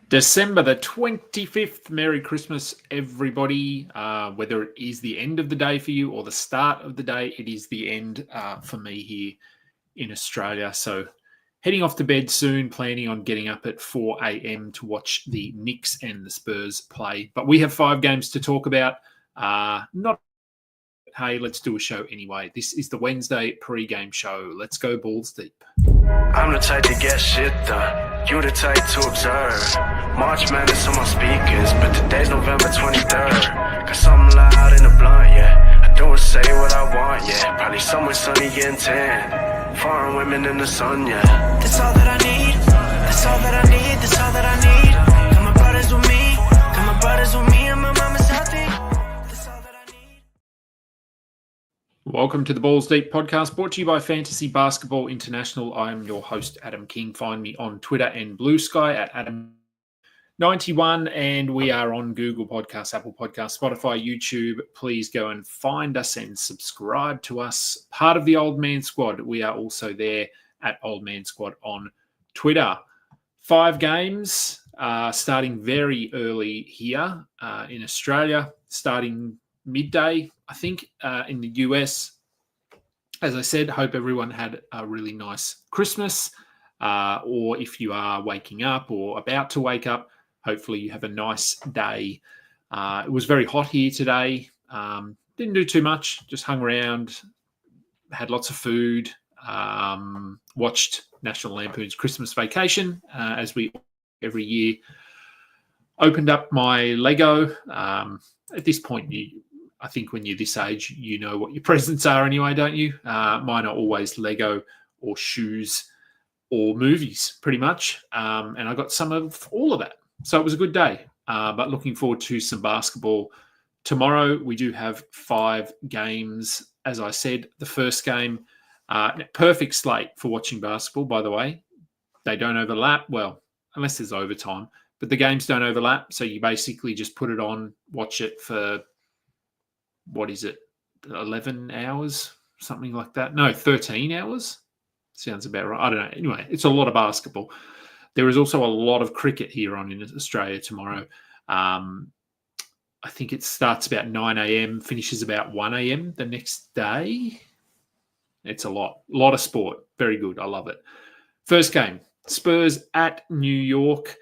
December the 25th. Merry Christmas, everybody. Whether it is the end of the day for you or the start of the day, it is the end for me here in Australia. So heading off to bed soon, planning on getting up at 4 a.m. to watch the Knicks and the Spurs play. But we have 5 games to talk about. Hey, let's do a show anyway. This is the Wednesday pre-game show. Let's go balls deep. I'm the type to get shit done. You the type to observe. March Madness on my speakers, but today's November 23rd. Got something loud in the blunt, yeah. I don't say what I want, yeah. Probably somewhere sunny getting tan. Foreign women in the sun, yeah. That's all that I need. That's all that I need. That's all that I need. Got my brothers with me. Got my brothers with me, and my mama's healthy. That's all that I need. Welcome to the Balls Deep podcast, brought to you by Fantasy Basketball International. I am your host, Adam King. Find me on Twitter and Blue Sky at Adam91, and we are on Google Podcasts, Apple Podcasts, Spotify, YouTube. Please go and find us and subscribe to us. Part of the Old Man Squad. We are also there at Old Man Squad on Twitter. 5 games starting very early here in Australia, starting midday, I think, in the US. As I said, hope everyone had a really nice Christmas, or if you are waking up or about to wake up, hopefully you have a nice day. It was very hot here today. Didn't do too much, just hung around, had lots of food, watched National Lampoon's Christmas Vacation, as we every year. Opened up my Lego. At this point, I think when you're this age, you know what your presents are anyway, don't you? Mine are always Lego or shoes or movies, pretty much. And I got some of all of that. So it was a good day. But looking forward to some basketball tomorrow. We do have 5 games. As I said, the first game, perfect slate for watching basketball, by the way. They don't overlap. Well, unless there's overtime. But the games don't overlap. So you basically just put it on, watch it for... what is it, 11 hours, something like that? No, 13 hours? Sounds about right. I don't know. Anyway, it's a lot of basketball. There is also a lot of cricket here on in Australia tomorrow. I think it starts about 9 a.m., finishes about 1 a.m. the next day. It's a lot of sport. Very good. I love it. First game, Spurs at New York.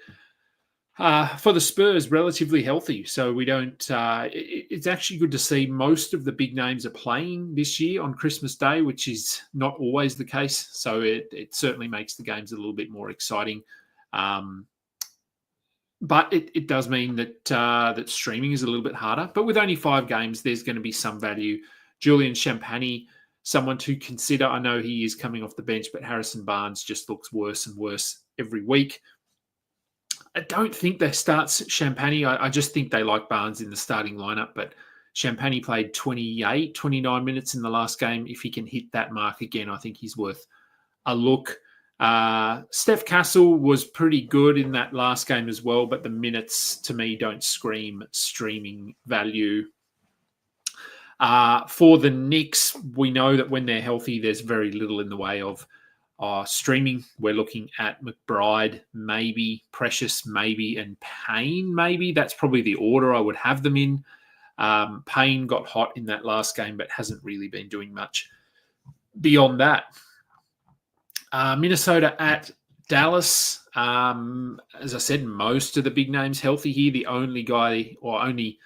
For the Spurs, relatively healthy. So we don't... it's actually good to see most of the big names are playing this year on Christmas Day, which is not always the case. So it certainly makes the games a little bit more exciting. But it does mean that streaming is a little bit harder. But with only 5 games, there's going to be some value. Julian Champagny, someone to consider. I know he is coming off the bench, but Harrison Barnes just looks worse and worse every week. I don't think they start Champagny. I just think they like Barnes in the starting lineup, but Champagny played 29 minutes in the last game. If he can hit that mark again, I think he's worth a look. Steph Castle was pretty good in that last game as well, but the minutes to me don't scream streaming value. For the Knicks, we know that when they're healthy, there's very little in the way of streaming. We're looking at McBride, maybe, Precious, maybe, and Payne, maybe. That's probably the order I would have them in. Payne got hot in that last game, but hasn't really been doing much beyond that. Minnesota at Dallas. As I said, most of the big names healthy here. The only guy or only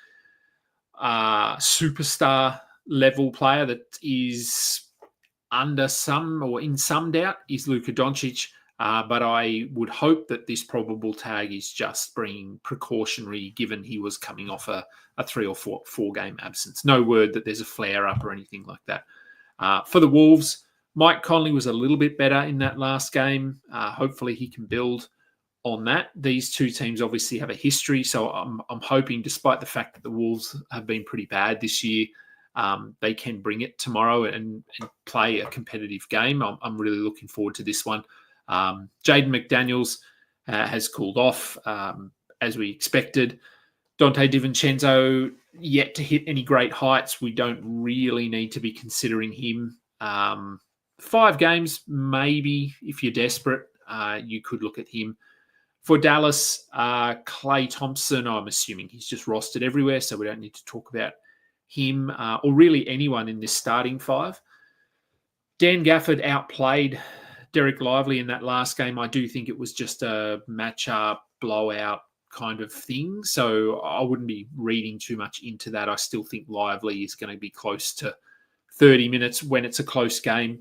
superstar level player that is under some or in some doubt is Luka Doncic, but I would hope that this probable tag is just being precautionary given he was coming off a 3 or 4 game absence. No word that there's a flare-up or anything like that. For the Wolves, Mike Conley was a little bit better in that last game. Hopefully he can build on that. These two teams obviously have a history, so I'm hoping, despite the fact that the Wolves have been pretty bad this year, they can bring it tomorrow and play a competitive game. I'm really looking forward to this one. Jaden McDaniels has cooled off, as we expected. Dante DiVincenzo yet to hit any great heights. We don't really need to be considering him. 5 games, maybe, if you're desperate, you could look at him. For Dallas, Klay Thompson, I'm assuming he's just rostered everywhere, so we don't need to talk about him or really anyone in this starting five. Dan Gafford outplayed Derek Lively in that last game. I do think it was just a matchup, blowout kind of thing, so I wouldn't be reading too much into that. I still think Lively is going to be close to 30 minutes when it's a close game.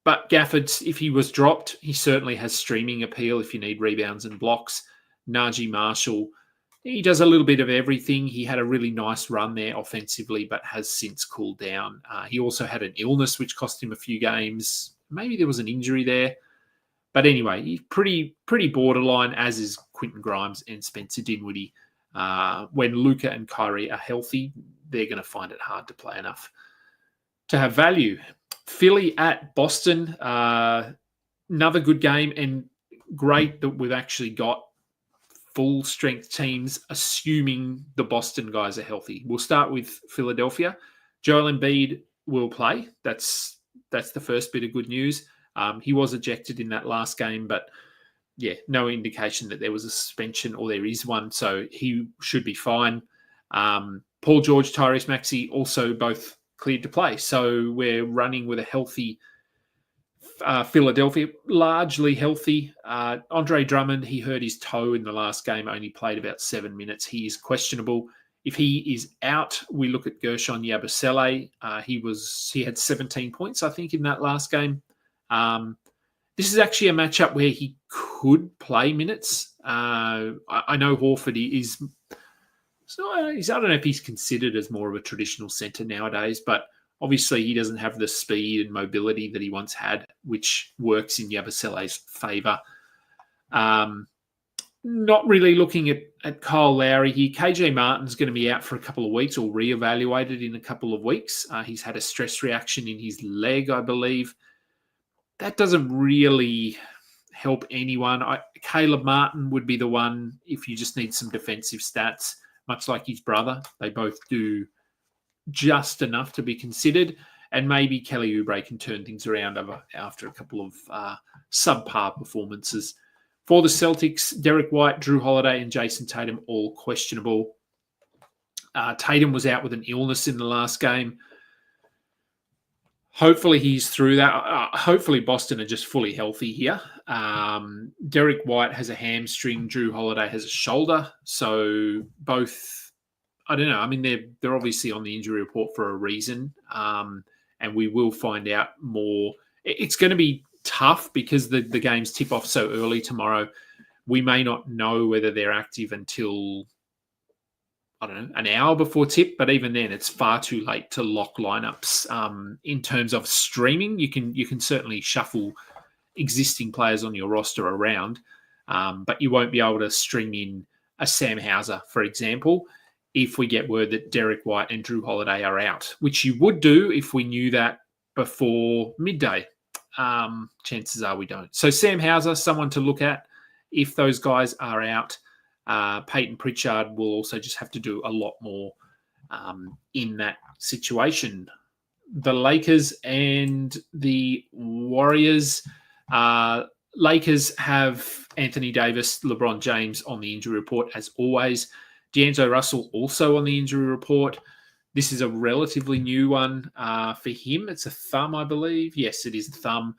But Gafford, if he was dropped, he certainly has streaming appeal if you need rebounds and blocks. Najee Marshall, he does a little bit of everything. He had a really nice run there offensively, but has since cooled down. He also had an illness which cost him a few games. Maybe there was an injury there. But anyway, he's pretty borderline, as is Quentin Grimes and Spencer Dinwiddie. When Luka and Kyrie are healthy, they're going to find it hard to play enough to have value. Philly at Boston, another good game, and great that we've actually got full strength teams, assuming the Boston guys are healthy. We'll start with Philadelphia. Joel Embiid will play. That's the first bit of good news. He was ejected in that last game, but yeah, no indication that there was a suspension or there is one, so he should be fine. Paul George, Tyrese Maxey also both cleared to play. So we're running with a healthy Philadelphia, largely healthy. Andre Drummond, he hurt his toe in the last game, only played about 7 minutes. He is questionable. If he is out, we look at Gershon Yabusele. He had 17 points, I think, in that last game. This is actually a matchup where he could play minutes. I know Horford is... So I don't know if he's considered as more of a traditional centre nowadays, but obviously he doesn't have the speed and mobility that he once had, which works in Yabusele's favour. Not really looking at Kyle Lowry here. KJ Martin's going to be out for a couple of weeks or reevaluated in a couple of weeks. He's had a stress reaction in his leg, I believe. That doesn't really help anyone. Caleb Martin would be the one if you just need some defensive stats. Much like his brother, they both do just enough to be considered. And maybe Kelly Oubre can turn things around after a couple of subpar performances. For the Celtics, Derek White, Drew Holiday, and Jason Tatum all questionable. Tatum was out with an illness in the last game. Hopefully he's through that. Hopefully Boston are just fully healthy here. Derek White has a hamstring. Drew Holiday has a shoulder. So both, I don't know. I mean, they're obviously on the injury report for a reason. And we will find out more. It's going to be tough because the games tip off so early tomorrow. We may not know whether they're active until, I don't know, an hour before tip, but even then it's far too late to lock lineups. In terms of streaming, you can certainly shuffle existing players on your roster around, but you won't be able to stream in a Sam Hauser, for example, if we get word that Derek White and Drew Holiday are out, which you would do if we knew that before midday. Chances are we don't. So Sam Hauser, someone to look at if those guys are out. Peyton Pritchard will also just have to do a lot more in that situation. The Lakers and the Warriors. Lakers have Anthony Davis, LeBron James on the injury report as always. D'Angelo Russell also on the injury report. This is a relatively new one for him. It's a thumb, I believe. Yes, it is a thumb.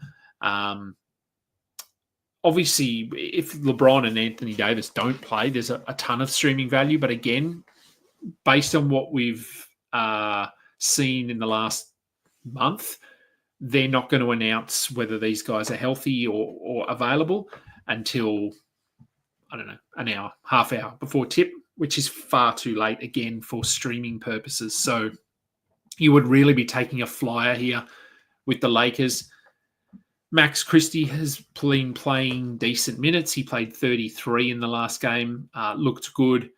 Obviously, if LeBron and Anthony Davis don't play, there's a ton of streaming value. But again, based on what we've seen in the last month, they're not going to announce whether these guys are healthy or available until, I don't know, an hour, half hour before tip, which is far too late, again, for streaming purposes. So you would really be taking a flyer here with the Lakers. Max Christie has been playing decent minutes. He played 33 in the last game, looked good.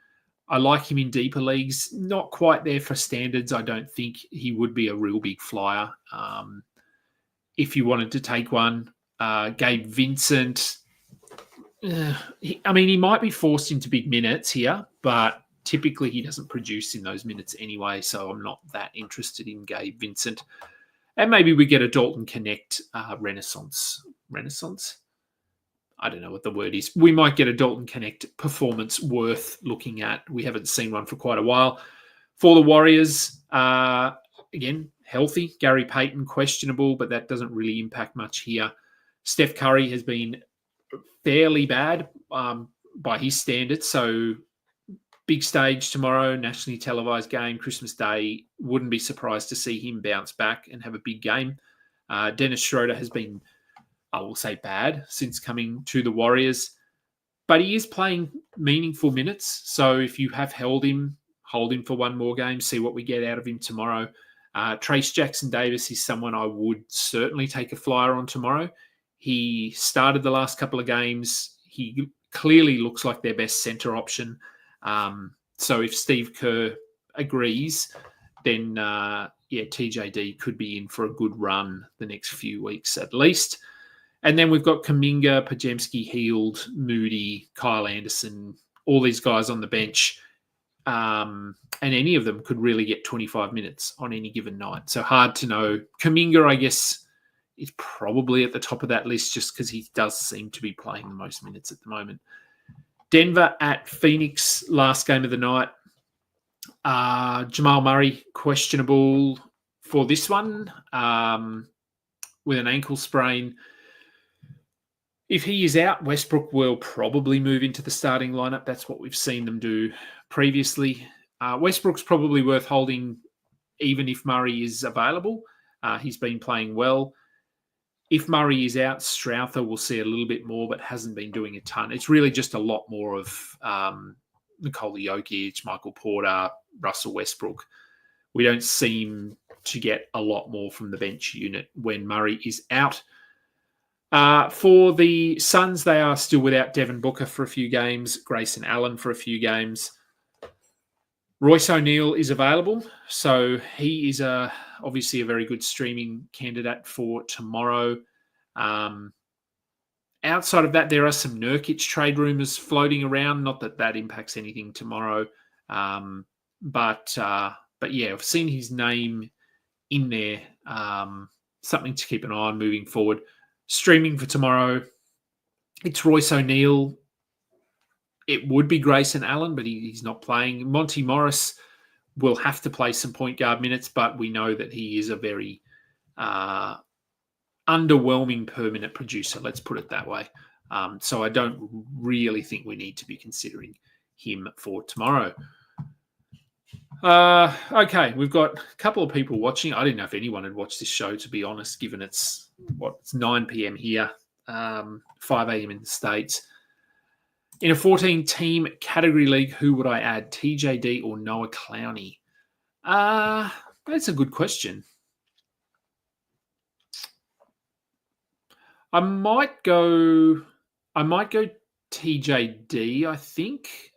I like him in deeper leagues. Not quite there for standards. I don't think he would be a real big flyer. If you wanted to take one, Gabe Vincent, he might be forced into big minutes here, but typically he doesn't produce in those minutes anyway, so I'm not that interested in Gabe Vincent. And maybe we get a Dalton Connect renaissance. I don't know what the word is. We might get a Dalton Connect performance worth looking at. We haven't seen one for quite a while. For the Warriors, again, healthy. Gary Payton, questionable, but that doesn't really impact much here. Steph Curry has been fairly bad by his standards. So big stage tomorrow, nationally televised game, Christmas Day. Wouldn't be surprised to see him bounce back and have a big game. Dennis Schroeder has been, I will say, bad since coming to the Warriors, but he is playing meaningful minutes. So if you have held him, hold him for one more game, see what we get out of him tomorrow. Trace Jackson-Davis is someone I would certainly take a flyer on tomorrow. He started the last couple of games. He clearly looks like their best center option. So if Steve Kerr agrees, then TJD could be in for a good run the next few weeks at least. And then we've got Kuminga, Pajemski, Heald, Moody, Kyle Anderson, all these guys on the bench. And any of them could really get 25 minutes on any given night. So hard to know. Kuminga, I guess, is probably at the top of that list just because he does seem to be playing the most minutes at the moment. Denver at Phoenix, last game of the night. Jamal Murray, questionable for this one with an ankle sprain. If he is out, Westbrook will probably move into the starting lineup. That's what we've seen them do previously. Westbrook's probably worth holding even if Murray is available. He's been playing well. If Murray is out, Strouthar will see a little bit more, but hasn't been doing a ton. It's really just a lot more of Nikola Jokic, Michael Porter, Russell Westbrook. We don't seem to get a lot more from the bench unit when Murray is out. For the Suns, they are still without Devin Booker for a few games, Grayson Allen for a few games. Royce O'Neal is available, so he is obviously a very good streaming candidate for tomorrow. Outside of that, there are some Nurkic trade rumors floating around. Not that that impacts anything tomorrow, but yeah, I've seen his name in there. Something to keep an eye on moving forward. Streaming for tomorrow, it's Royce O'Neal. It would be Grayson Allen, but he's not playing. Monty Morris will have to play some point guard minutes, but we know that he is a very underwhelming per minute producer, let's put it that way. So I don't really think we need to be considering him for tomorrow. Okay, we've got a couple of people watching. I didn't know if anyone had watched this show, to be honest, given it's 9 p.m. here, 5 a.m. in the States. In a 14-team category league, who would I add, TJD or Noah Clowney? That's a good question. I might go TJD, I think.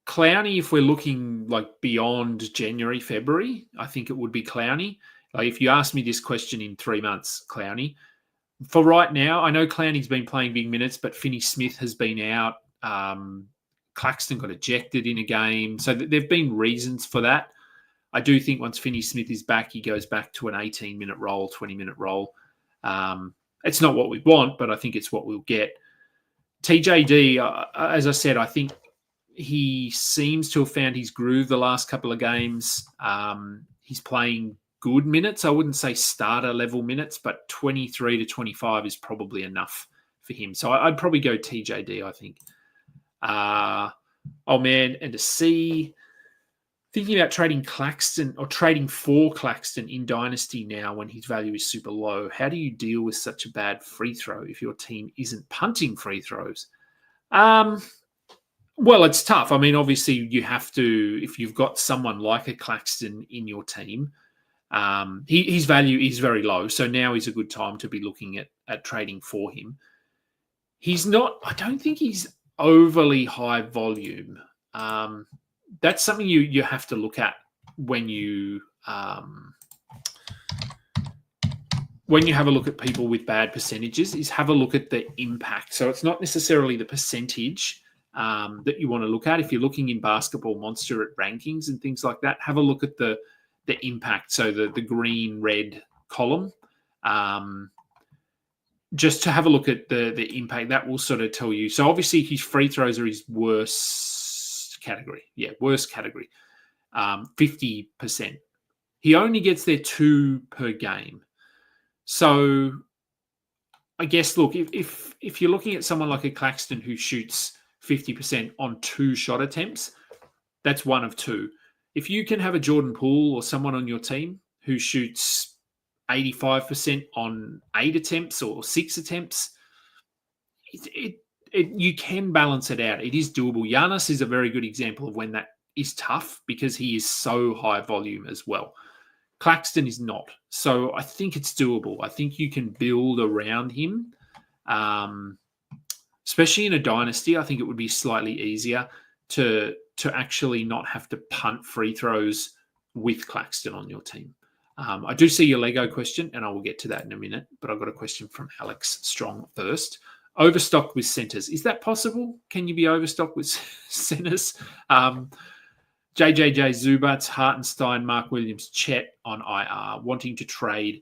Clowney, if we're looking like beyond January, February, I think it would be Clowney. Like if you ask me this question in 3 months, Clowney. For right now, I know Clowney's been playing big minutes, but Finney-Smith has been out. Claxton got ejected in a game. So there have been reasons for that. I do think once Finney-Smith is back, he goes back to an 18-minute role, 20-minute role. It's not what we want, but I think it's what we'll get. TJD, as I said, I think he seems to have found his groove the last couple of games. He's playing good minutes. I wouldn't say starter level minutes, but 23 to 25 is probably enough for him. So I'd probably go TJD, I think. Oh man, and to see, thinking about trading Claxton or trading for Claxton in Dynasty now when his value is super low. How do you deal with such a bad free throw if your team isn't punting free throws? Well, it's tough. I mean, obviously you have to, if you've got someone like a Claxton in your team, his value is very low. So now is a good time to be looking at trading for him. He's not, I don't think he's overly high volume. That's something you have to look at when you have a look at people with bad percentages, is have a look at the impact. So it's not necessarily the percentage that you want to look at. If you're looking in Basketball Monster at rankings and things like that, have a look at the impact. So the green, red column. just to have a look at the impact, that will sort of tell you. So obviously his free throws are his worst category. Yeah, worst category. 50%. He only gets there 2 per game. So I guess, look, if you're looking at someone like a Claxton who shoots 50% on 2 shot attempts, that's 1 of 2. If you can have a Jordan Poole or someone on your team who shoots 85% on 8 attempts or 6 attempts, you can balance it out. It is doable. Giannis is a very good example of when that is tough because he is so high volume as well. Claxton is not. So I think it's doable. I think you can build around him, especially in a dynasty. I think it would be slightly easier to actually not have to punt free throws with Claxton on your team. I do see your Lego question, and I will get to that in a minute, but I've got a question from Alex Strong first. Overstocked with centers. Is that possible? Can you be overstocked with centers? JJJ, Zubats, Hartenstein, Mark Williams, Chet on IR, wanting to trade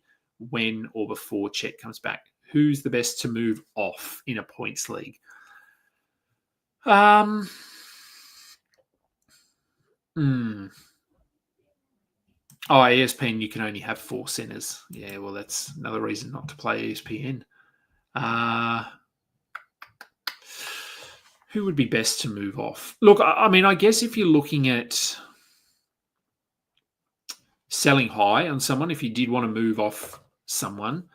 when or before Chet comes back. Who's the best to move off in a points league? Oh, ESPN, you can only have 4 centers. Yeah, well, that's another reason not to play ESPN. Who would be best to move off? Look, I mean, I guess if you're looking at selling high on someone, if you did want to move off someone,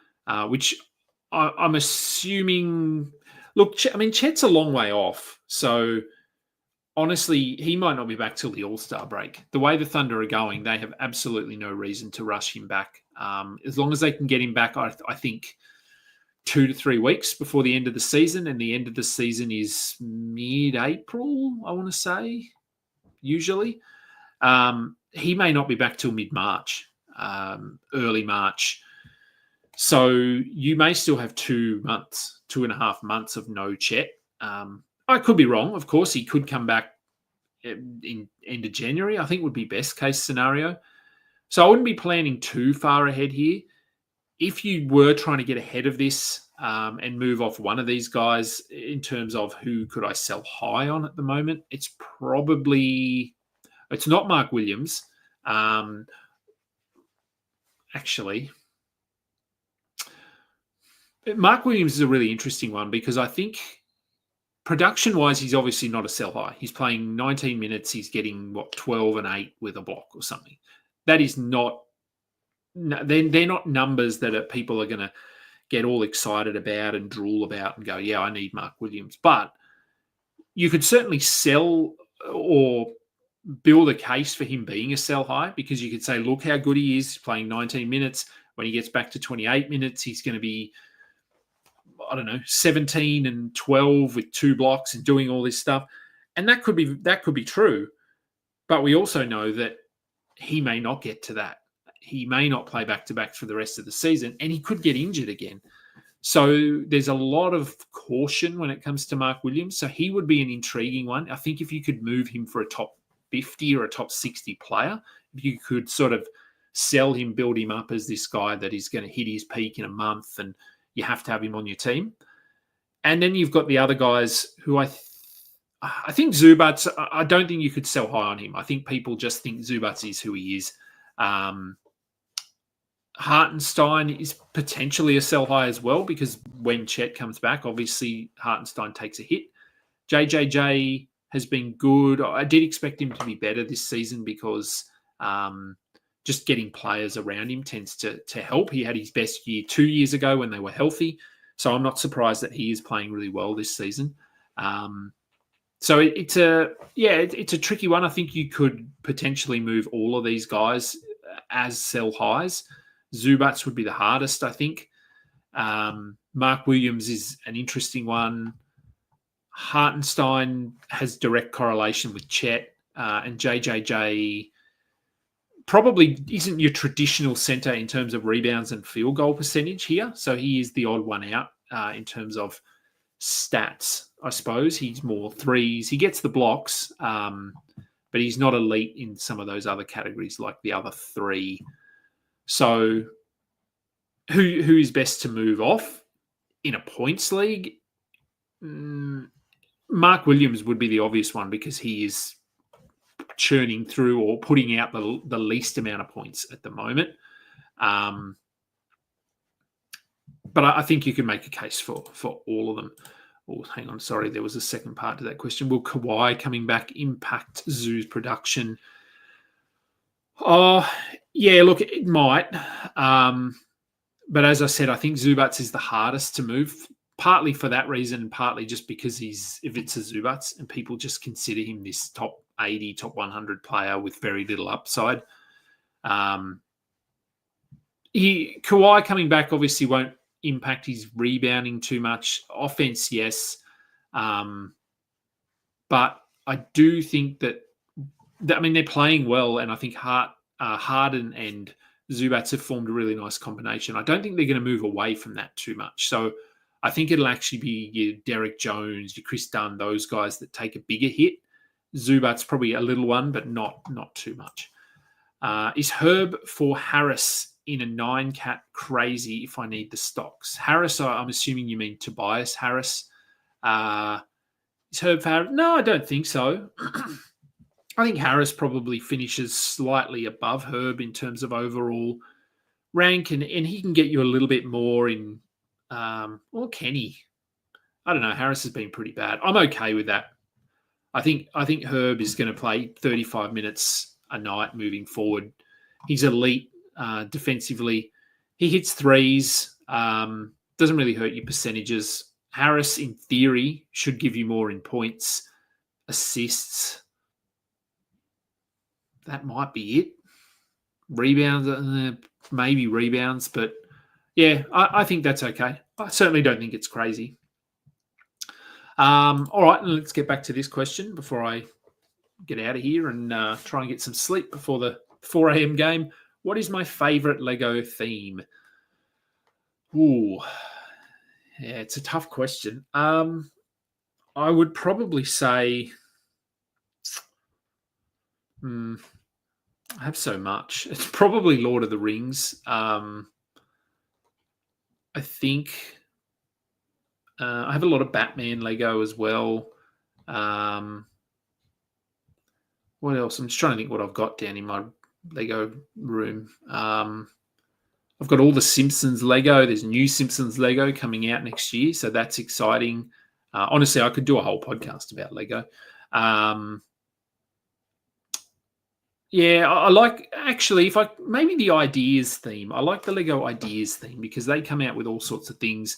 which I'm assuming... Look, I mean, Chet's a long way off. So, honestly, he might not be back till the All-Star break. The way the Thunder are going, they have absolutely no reason to rush him back. As long as they can get him back, I think 2 to 3 weeks before the end of the season, and the end of the season is mid-April, I want to say, usually. He may not be back till mid-March, early March. So you may still have 2.5 months of no Chet. I could be wrong. Of course, he could come back in end of January, I think would be best case scenario. So I wouldn't be planning too far ahead here. If you were trying to get ahead of this and move off one of these guys in terms of who could I sell high on at the moment, it's not Mark Williams. Actually, Mark Williams is a really interesting one because I think production-wise, he's obviously not a sell high. He's playing 19 minutes. He's getting, 12 and 8 with a block or something. That is not... They're not numbers that people are going to get all excited about and drool about and go, yeah, I need Mark Williams. But you could certainly sell or build a case for him being a sell high because you could say, look how good he is playing 19 minutes. When he gets back to 28 minutes, he's going to be, 17 and 12 with 2 blocks and doing all this stuff. And that could be true. But we also know that he may not get to that. He may not play back-to-back for the rest of the season, and he could get injured again. So there's a lot of caution when it comes to Mark Williams. So he would be an intriguing one. I think if you could move him for a top 50 or a top 60 player, if you could sort of sell him, build him up as this guy that is going to hit his peak in a month, and you have to have him on your team. And then you've got the other guys who I think Zubats, I don't think you could sell high on him. I think people just think Zubats is who he is. Hartenstein is potentially a sell high as well because when Chet comes back, obviously Hartenstein takes a hit. JJJ has been good. I did expect him to be better this season because just getting players around him tends to help. He had his best year 2 years ago when they were healthy. So I'm not surprised that he is playing really well this season. So it's a tricky one. I think you could potentially move all of these guys as sell highs. Zubats would be the hardest, I think. Mark Williams is an interesting one. Hartenstein has direct correlation with Chet, and JJJ probably isn't your traditional center in terms of rebounds and field goal percentage here. So he is the odd one out in terms of stats, I suppose. He's more threes. He gets the blocks, but he's not elite in some of those other categories like the other 3. So who is best to move off? in a points league, Mark Williams would be the obvious one because he is churning through or putting out the least amount of points at the moment. But I think you can make a case for all of them. Oh, hang on. Sorry, there was a second part to that question. Will Kawhi coming back impact Zoo's production? Oh, yeah, look, it might. But as I said, I think Zubats is the hardest to move, partly for that reason, partly just because if it's a Zubats and people just consider him this top 80, top 100 player with very little upside. Kawhi coming back obviously won't impact his rebounding too much. Offense, yes. But I do think that they're playing well, and I think Harden and Zubats have formed a really nice combination. I don't think they're going to move away from that too much. So I think it'll actually be your Derek Jones, your Chris Dunn, those guys that take a bigger hit. Zubats probably a little one, but not too much. Is Herb for Harris in a 9-cat crazy if I need the stocks? Harris, I'm assuming you mean Tobias Harris. Is Herb for Harris? No, I don't think so. I think Harris probably finishes slightly above Herb in terms of overall rank, and he can get you a little bit more in, or Kenny. I don't know. Harris has been pretty bad. I'm okay with that. I think Herb is going to play 35 minutes a night moving forward. He's elite defensively. He hits threes. Doesn't really hurt your percentages. Harris, in theory, should give you more in points, assists. That might be it. Rebounds, maybe rebounds, but yeah, I think that's okay. I certainly don't think it's crazy. All right, let's get back to this question before I get out of here and try and get some sleep before the 4 a.m. game. What is my favourite Lego theme? Ooh, yeah, it's a tough question. I would probably say, I have so much. It's probably Lord of the Rings. I think I have a lot of Batman Lego as well. What else? I'm just trying to think what I've got down in my Lego room. I've got all the Simpsons Lego. There's new Simpsons Lego coming out next year, so that's exciting. Honestly, I could do a whole podcast about Lego. Yeah, I like, actually, maybe the ideas theme. I like the Lego ideas theme because they come out with all sorts of things,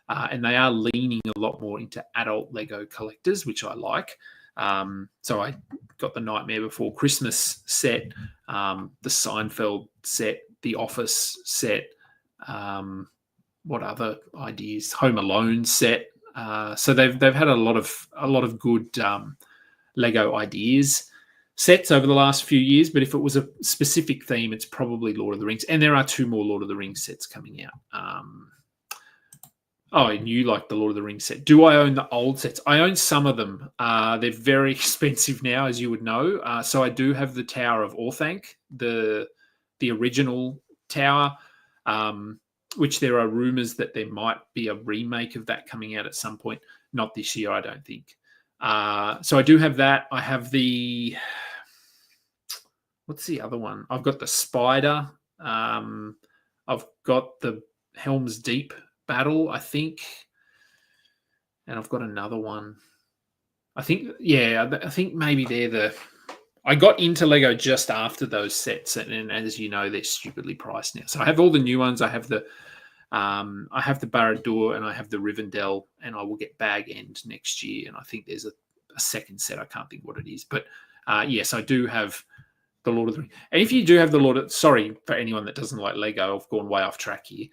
and they are leaning a lot more into adult Lego collectors, which I like. So I got the Nightmare Before Christmas set, the Seinfeld set, the Office set. What other ideas? Home Alone set. So they've had a lot of good Lego ideas sets over the last few years, but if it was a specific theme, it's probably Lord of the Rings. And there are 2 more Lord of the Rings sets coming out. And you like the Lord of the Rings set. Do I own the old sets? I own some of them. They're very expensive now, as you would know. So I do have the Tower of Orthanc, the original tower, which there are rumors that there might be a remake of that coming out at some point. Not this year, I don't think. So I do have that. I have the... What's the other one? I've got the Spider. I've got the Helm's Deep battle, I think. And I've got another one. I think maybe they're I got into Lego just after those sets, and as you know, they're stupidly priced now. So I have all the new ones. I have the Barad-dûr and I have the Rivendell, and I will get Bag End next year. And I think there's a second set. I can't think what it is, but yes, I do have the Lord of the Rings. And if you do have the sorry for anyone that doesn't like Lego, I've gone way off track here.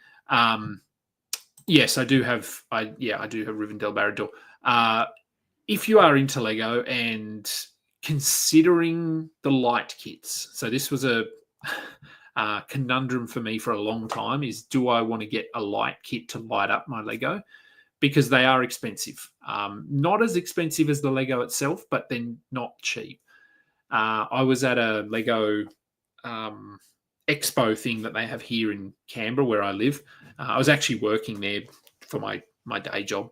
Yes, I do have Rivendell, Barad-dûr. If you are into Lego and considering the light kits, so this was a conundrum for me for a long time, is do I want to get a light kit to light up my Lego? Because they are expensive. Not as expensive as the Lego itself, but then not cheap. I was at a Lego expo thing that they have here in Canberra where I live. I was actually working there for my my day job,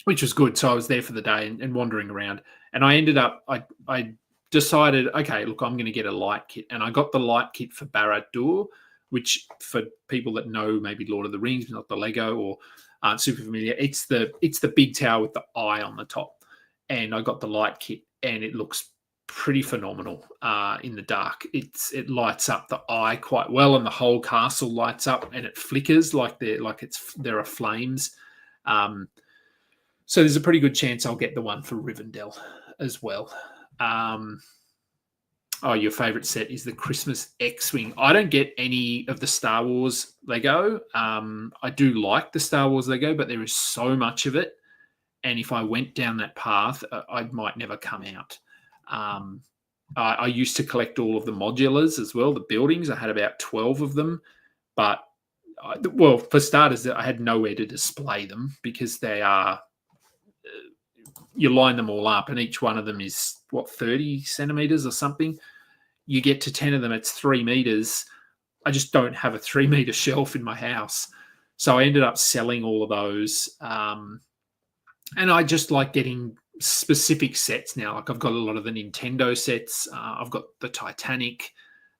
which was good. So I was there for the day and wandering around. And I ended up, I decided, okay, look, I'm going to get a light kit. And I got the light kit for Barad-dûr, which for people that know maybe Lord of the Rings, not the Lego or aren't super familiar, it's the big tower with the eye on the top. And I got the light kit and it looks pretty phenomenal in the dark. It lights up the eye quite well, and the whole castle lights up and it flickers like there are flames. So there's a pretty good chance I'll get the one for Rivendell as well. Your favourite set is the Christmas X-Wing. I don't get any of the Star Wars Lego. I do like the Star Wars Lego, but there is so much of it. And if I went down that path, I might never come out. I used to collect all of the modulars as well, the buildings. I had about 12 of them. But, for starters, I had nowhere to display them because they are... you line them all up and each one of them is, 30 centimetres or something. You get to 10 of them, it's 3 metres. I just don't have a 3 metre shelf in my house. So I ended up selling all of those. And I just like getting specific sets now. Like I've got a lot of the Nintendo sets. I've got the Titanic.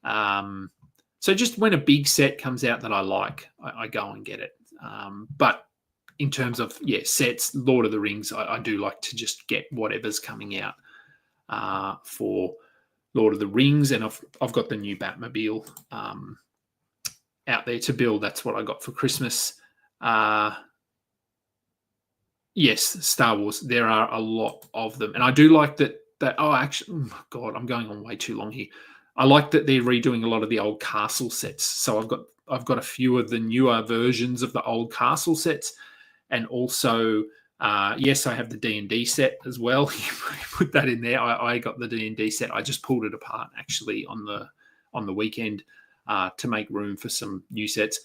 So just when a big set comes out that I like, I go and get it. But in terms of, sets, Lord of the Rings, I do like to just get whatever's coming out for Lord of the Rings. And I've got the new Batmobile out there to build. That's what I got for Christmas. Yes, Star Wars. There are a lot of them. And I do like that I'm going on way too long here. I like that they're redoing a lot of the old castle sets. So I've got a few of the newer versions of the old castle sets. And also, I have the D&D set as well. You put that in there. I got the D&D set. I just pulled it apart actually on the weekend to make room for some new sets.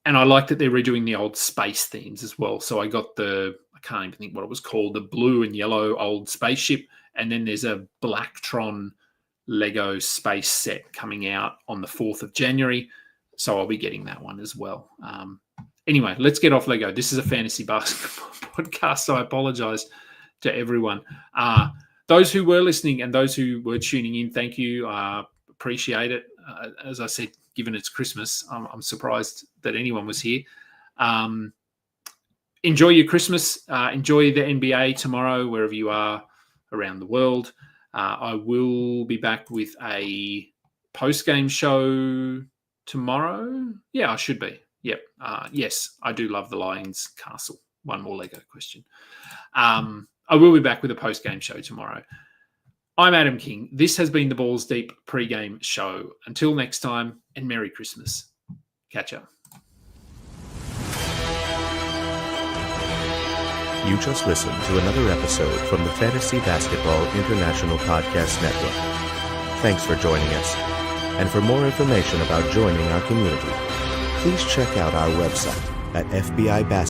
And I like that they're redoing the old space themes as well. So I got I can't even think what it was called, the blue and yellow old spaceship. And then there's a Blacktron Lego space set coming out on the 4th of January. So I'll be getting that one as well. Anyway, let's get off Lego. This is a fantasy basketball podcast, so I apologize to everyone. Those who were listening and those who were tuning in, thank you. Appreciate it. As I said, given it's Christmas, I'm surprised that anyone was here. Enjoy your Christmas. Enjoy the NBA tomorrow, wherever you are around the world. I will be back with a post-game show tomorrow. Yeah, I should be. Yep. Yes, I do love the Lions Castle. One more Lego question. I will be back with a post-game show tomorrow. I'm Adam King. This has been the Balls Deep pre-game show. Until next time, and Merry Christmas. Catch ya. You just listened to another episode from the Fantasy Basketball International Podcast Network. Thanks for joining us. And for more information about joining our community, please check out our website at FBIBasketball.com.